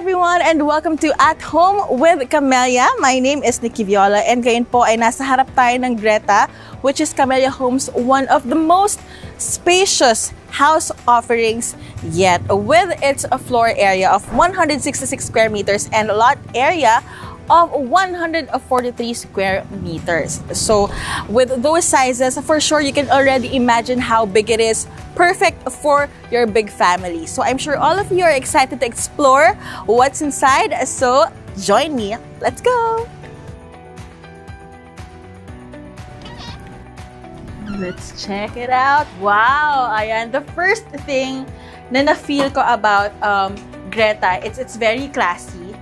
everyone and welcome to At Home with Camellia. My name is Nikki Viola and ngayon po ay nasa harap tayo ng Greta, which is Camellia Homes, one of the most spacious house offerings yet, with its floor area of 166 square meters and lot area of 143 square meters. So with those sizes, for sure you can already imagine how big it is. Perfect for your big family. So I'm sure all of you are excited to explore what's inside. So join me. Let's go. Let's check it out. Wow! Ayan, the first thing na na-feel ko about Greta, it's very classy.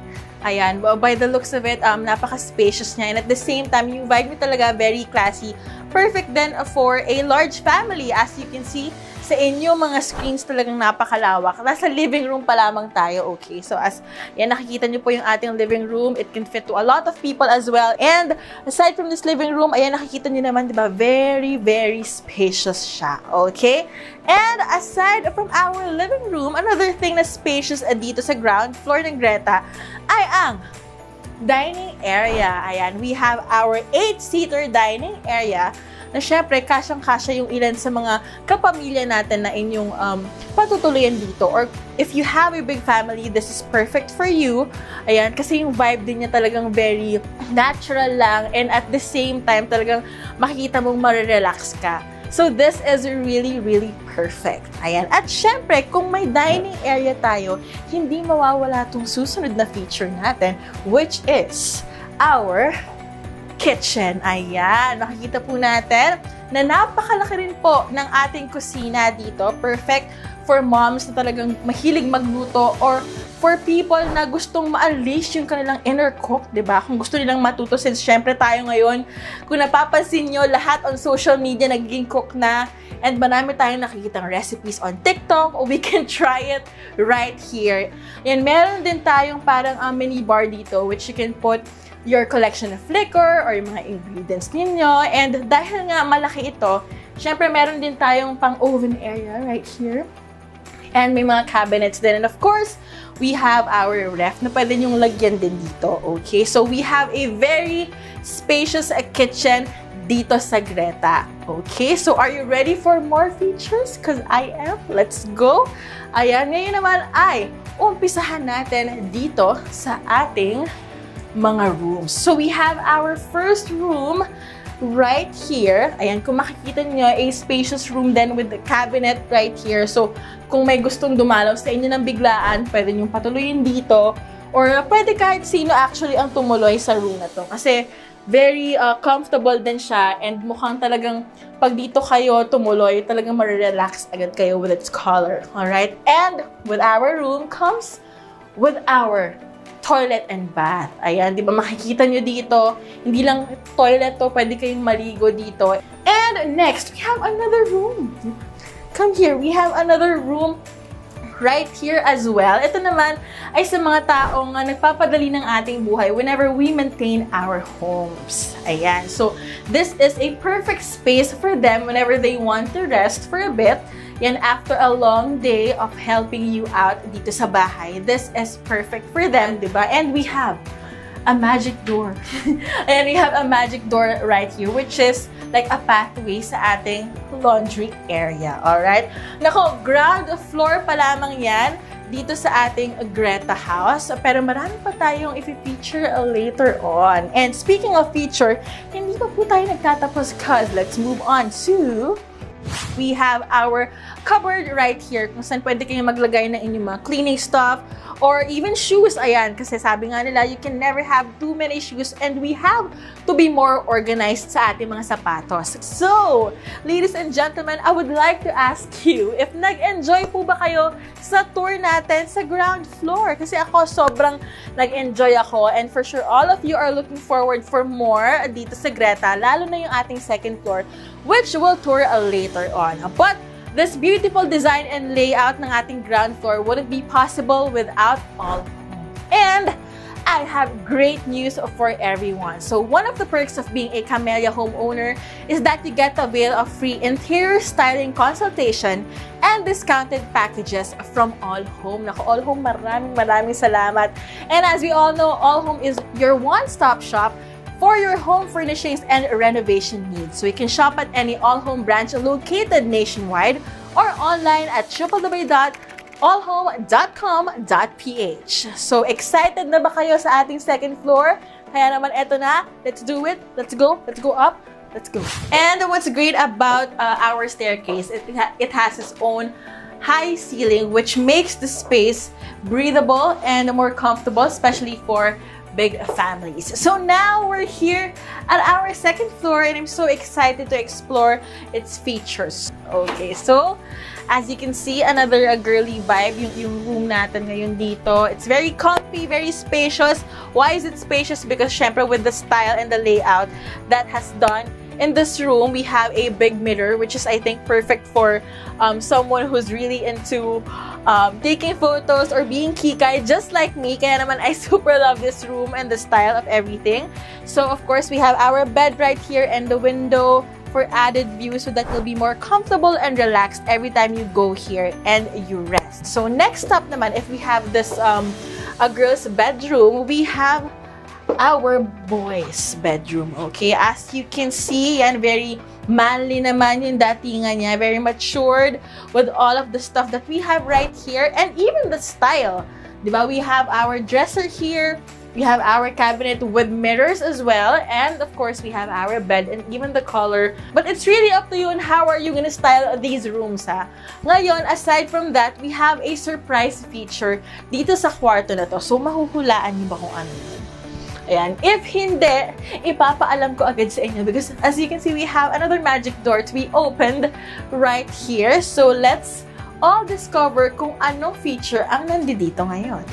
Ayan, by the looks of it, napaka-spacious niya. And at the same time, yung vibe niya talaga very classy. Perfect then for a large family. As you can see, sa inyo, mga screens talagang napakalawak. Nasa living room pa lamang tayo, okay? So as yan, nakikita niyo po yung ating living room. It can fit to a lot of people as well. And aside from this living room, ayan, nakikita niyo naman, di ba? Very, very spacious siya, okay? And aside from our living room, another thing na spacious dito sa ground floor ng Greta ay ang dining area. Ayan, we have our 8-seater dining area na syempre, kasyang-kasya yung ilan sa mga kapamilya natin na inyong patutuluyan dito. Or if you have a big family, this is perfect for you. Ayan, kasi yung vibe din niya talagang very natural lang, and at the same time, talagang makikita mong marirelax ka. So this is really, really perfect. Ayan. At syempre, kung may dining area tayo, hindi mawawala itong susunod na feature natin, which is our kitchen. Ayan. Nakikita po natin na napakalaki rin po ng ating kusina dito. Perfect for moms na talagang mahilig magluto, or for people na gustong ma-unleash yung kanilang inner cook, diba? Kung gusto nilang matuto, since syempre tayo ngayon, kung napapansin nyo, lahat on social media nagiging cook na, and marami tayong nakikitang recipes on TikTok, or we can try it right here. Yan, meron din tayong parang mini bar dito, which you can put your collection of liquor or yung mga ingredients ninyo. And dahil nga malaki ito, syempre meron din tayong pang oven area right here. And may mga cabinets din. And of course, we have our ref na pwede nyong lagyan din dito. Okay? So we have a very spacious kitchen dito sa Greta. Okay? So are you ready for more features? Because I am. Let's go. Ayan. Ngayon naman ay umpisahan natin dito sa ating mga rooms. So we have our first room right here. Ayan, kung makikita niyo, a spacious room then with the cabinet right here. So kung may gustong dumalaw sa inyo ng biglaan, pwede niyong patuloyin dito, or pwede kahit sino actually ang tumuloy sa room na to. Kasi very comfortable din siya, and mukhang talagang pag dito kayo tumuloy, talagang marirelax agad kayo with its color. Alright? And with our room comes with our toilet and bath. Ayan, di ba makikita nyo dito, hindi lang toilet to, pwede kayong maligo dito. And next, we have another room. Come here, we have another room right here as well. Ito naman ay sa mga taong nagpapadali ng ating buhay whenever we maintain our homes. Ayan, so this is a perfect space for them whenever they want to rest for a bit. Yan, after a long day of helping you out dito sa bahay, this is perfect for them, di ba? And we have a magic door. And we have a magic door right here, which is like a pathway sa ating laundry area. Alright? Nako, ground floor pa lamang yan dito sa ating Greta house. Pero marami pa tayong i-feature later on. And speaking of feature, hindi pa po tayo nagtatapos, cause let's move on to we have our cupboard right here kung saan pwede kayong maglagay ng inyong mga cleaning stuff or even shoes. Ayan, kasi sabi nga nila, you can never have too many shoes, and we have to be more organized sa ating mga sapatos. So, ladies and gentlemen, I would like to ask you if nag-enjoy po ba kayo sa tour natin sa ground floor? Kasi ako, sobrang nag-enjoy ako, and for sure, all of you are looking forward for more dito sa Greta, lalo na yung ating second floor, which we'll tour later on. But this beautiful design and layout ng ating ground floor wouldn't be possible without all. And I have great news for everyone. So one of the perks of being a Camellia homeowner is that you get to avail of free interior styling consultation and discounted packages from All Home. Naku, All Home, maraming salamat. And as we all know, All Home is your one-stop shop for your home furnishings and renovation needs. So you can shop at any All Home branch located nationwide or online at www.allhome.com.ph. So excited na ba kayo sa ating second floor? Kaya naman eto na, let's do it. Let's go up. Let's go. And what's great about our staircase, it has its own high ceiling, which makes the space breathable and more comfortable, especially for big families. So now we're here at our second floor and I'm so excited to explore its features. Okay, so as you can see, another girly vibe yung room natin ngayon dito. It's very comfy, very spacious. Why is it spacious? Because syempre with the style and the layout that has done in this room, we have a big mirror, which is, I think, perfect for someone who's really into taking photos or being kikay, just like me. Kaya naman, I super love this room and the style of everything. So, of course, we have our bed right here and the window for added view so that you'll be more comfortable and relaxed every time you go here and you rest. So, next up naman, if we have this a girl's bedroom, we have our boys' bedroom, okay? As you can see, yan, very manly naman yung datingan niya, very matured with all of the stuff that we have right here, and even the style, diba? We have our dresser here, we have our cabinet with mirrors as well, and of course, we have our bed and even the color. But it's really up to you on how are you gonna style these rooms, ha? Ngayon, aside from that, we have a surprise feature dito sa kwarto na to. So, mahuhulaan niyo ba kung ano yun? Ayan. If hindi, ipapaalam ko agad sa inyo because as you can see, we have another magic door to be opened right here. So, let's all discover kung anong feature ang nandito ngayon.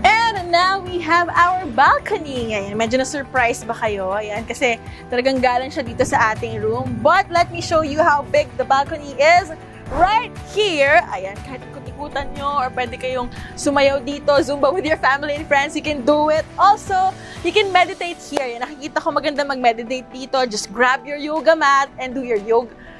And now, we have our balcony. Ayan, medyo na-surprise ba kayo? Ayan, kasi talagang galing siya dito sa ating room. But let me show you how big the balcony is. Right here, ayan, kahit ikot-ikutan nyo or pwede kayong sumayaw dito, Zumba with your family and friends, you can do it. Also, you can meditate here. Yan, nakikita ko maganda mag-meditate dito. Just grab your yoga mat and do your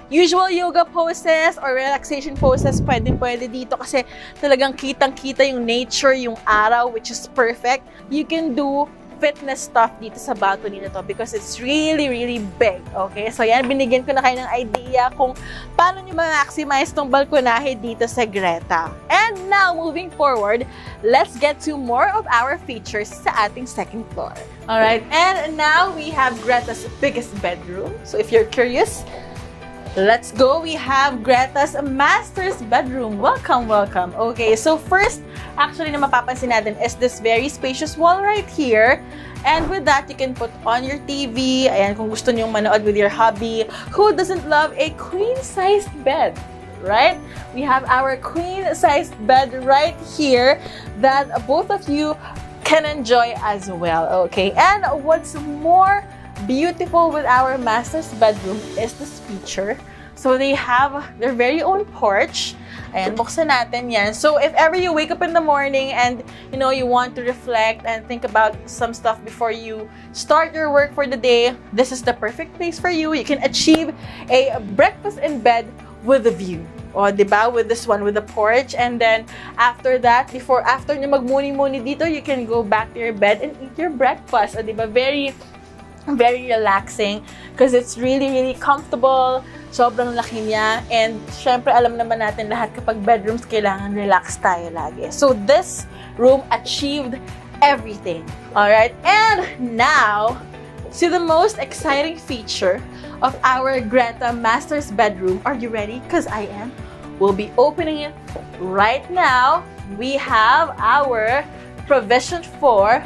usual yoga poses or relaxation poses. Pwede dito kasi talagang kitang-kita yung nature, yung araw, which is perfect. You can do fitness stuff dito sa balcony na to because it's really big. Okay? So yan, binigyan ko na kayo ng idea kung paano nyo ma-maximize tong balkonahe dito sa Greta. And now, moving forward, let's get to more of our features sa ating second floor. Alright, and now we have Greta's biggest bedroom. So if you're curious, let's go. We have Greta's master's bedroom. Welcome. Okay, so first, actually na mapapansin natin is this very spacious wall right here. And with that, you can put on your TV. Ayan, kung gusto niyong manood with your hubby. Who doesn't love a queen-sized bed? Right? We have our queen-sized bed right here that both of you can enjoy as well. Okay, and what's more beautiful with our master's bedroom is this feature. So they have their very own porch. Ayan, buksan natin yan. So if ever you wake up in the morning and you want to reflect and think about some stuff before you start your work for the day, this is the perfect place for you. You can achieve a breakfast in bed with a view. O, diba? With this one, with the porch. And then, after that, after nyo magmuni-muni dito, you can go back to your bed and eat your breakfast. O, diba? Very relaxing because it's really comfortable. Sobrang laki niya. And syempre, alam naman natin lahat kapag bedrooms, kailangan relax tayo lagi. So this room achieved everything. Alright? And now, to the most exciting feature of our Greta master's bedroom. Are you ready? Because I am. We'll be opening it right now. We have our provision for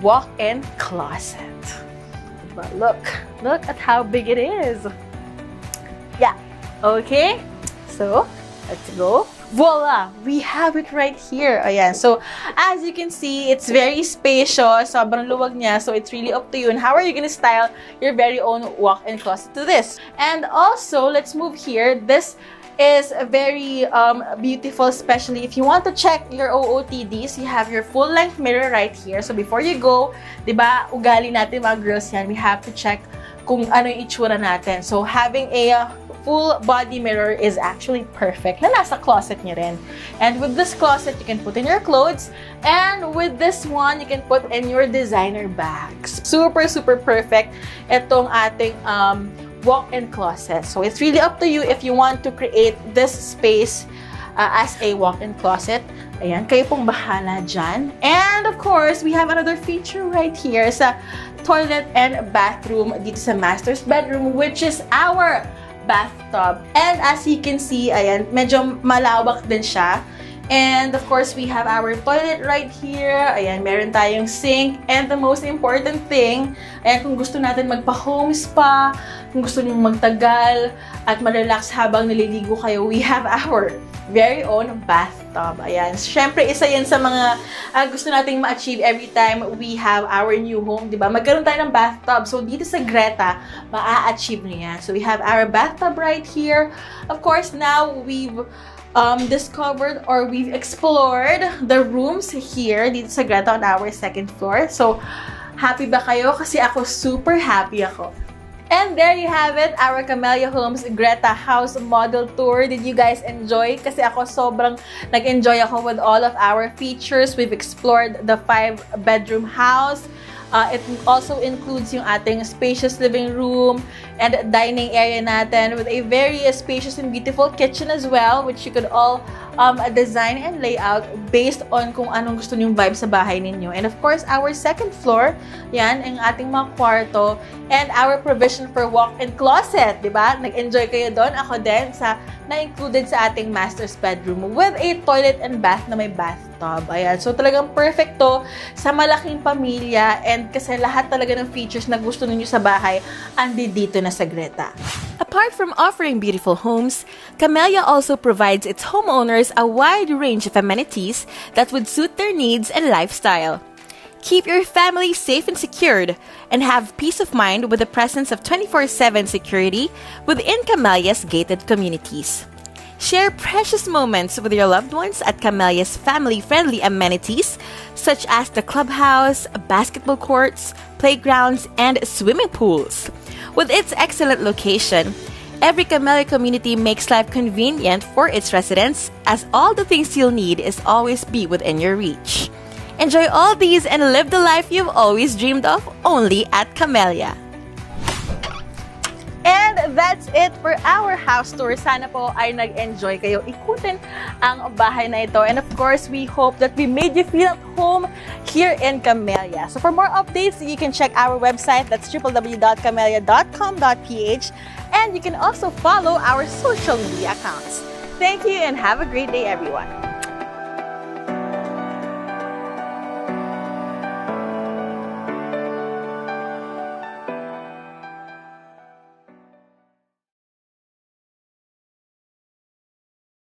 walk-in closet. But look at how big it is. Yeah, okay. So, let's go. Voila! We have it right here. Ayan. So, as you can see, it's very spacious. Sobrang luwag niya. So, it's really up to you. And how are you gonna style your very own walk-in closet to this? And also, let's move here. This is very beautiful, especially if you want to check your OOTDs. You have your full-length mirror right here. So before you go, di ba, ugali natin mga girls yan, we have to check kung ano yung itsura natin. So having a full body mirror is actually perfect na nasa closet niyo rin. And with this closet, you can put in your clothes. And with this one, you can put in your designer bags. Super, super perfect itong ating walk-in closet. So it's really up to you if you want to create this space as a walk-in closet. Ayan, kayo pong bahala dyan. And of course, we have another feature right here sa toilet and bathroom dito sa master's bedroom, which is our bathtub. And as you can see, ayan, medyo malawak din siya. And of course, we have our toilet right here. Ayan, meron tayong sink. And the most important thing, ayan, kung gusto natin magpa-home spa, kung gusto niyo magtagal at ma-relax habang nililigo kayo, we have our very own bathtub. Ayan. Siyempre, isa yan sa mga gusto nating ma-achieve every time we have our new home, di ba? Magkaroon tayo ng bathtub. So, dito sa Greta, ma-achieve niya yan. So, we have our bathtub right here. Of course, now we've discovered or we've explored the rooms here dito sa Greta on our second floor. So, happy ba kayo? Kasi ako, super happy ako. And there you have it, our Camellia Homes Greta House Model Tour. Did you guys enjoy? Kasi ako sobrang nag-enjoy ako with all of our features. We've explored the 5-bedroom house. It also includes yung ating spacious living room and dining area natin with a very spacious and beautiful kitchen as well, which you could all design and lay out based on kung anong gusto niyong vibe sa bahay ninyo. And of course, our second floor, yan, ang ating mga kwarto and our provision for walk-in closet, di ba? Nag-enjoy kayo doon. Ako din sa na-included sa ating master's bedroom with a toilet and bath na may bathtub. Ayan. So, talagang perfect to sa malaking pamilya and kasi lahat talaga ng features na gusto ninyo sa bahay andi dito na sa Greta. Apart from offering beautiful homes, Camellia also provides its homeowners a wide range of amenities that would suit their needs and lifestyle. Keep your family safe and secured, and have peace of mind with the presence of 24/7 security within Camellia's gated communities. Share precious moments with your loved ones at Camellia's family-friendly amenities such as the clubhouse, basketball courts, playgrounds, and swimming pools. With its excellent location, every Camellia community makes life convenient for its residents, as all the things you'll need is always be within your reach. Enjoy all these and live the life you've always dreamed of only at Camellia. And that's it for our house tour. Sana po ay nag-enjoy kayo ikutin ang bahay na ito. And of course, we hope that we made you feel at home here in Camellia. So for more updates, you can check our website. That's www.camellia.com.ph. And you can also follow our social media accounts. Thank you and have a great day, everyone.